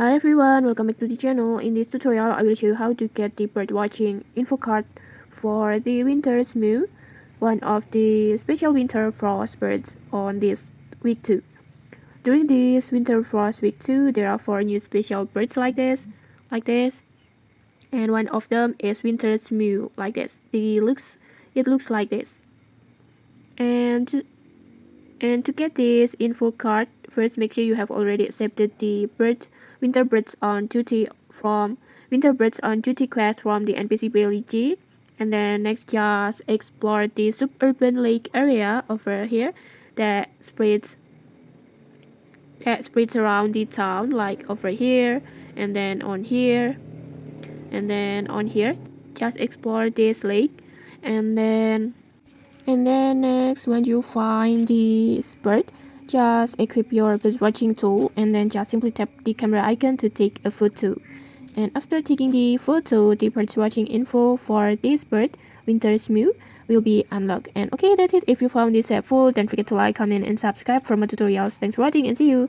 Hi everyone, welcome back to the channel. In this tutorial, I will show you how to get the bird watching info card for the Winter Smew, one of the special winter frost birds on this week 2. During this winter frost week 2, there are 4 new special birds like this, and one of them is Winter Smew, like this. It looks like this. And to get this info card, first make sure you have already accepted the Winter Birds on Duty quest from the NPC village. And then next, just explore the suburban lake area over here that spreads around the town, like over here and then on here and then on here. Just explore this lake, and then next, when you find the bird, just equip your bird watching tool and then just simply tap the camera icon to take a photo. And after taking the photo, the bird watching info for this bird, Winter Smew, will be unlocked. And okay, that's it. If you found this helpful, don't forget to like, comment, and subscribe for more tutorials. Thanks for watching and see you.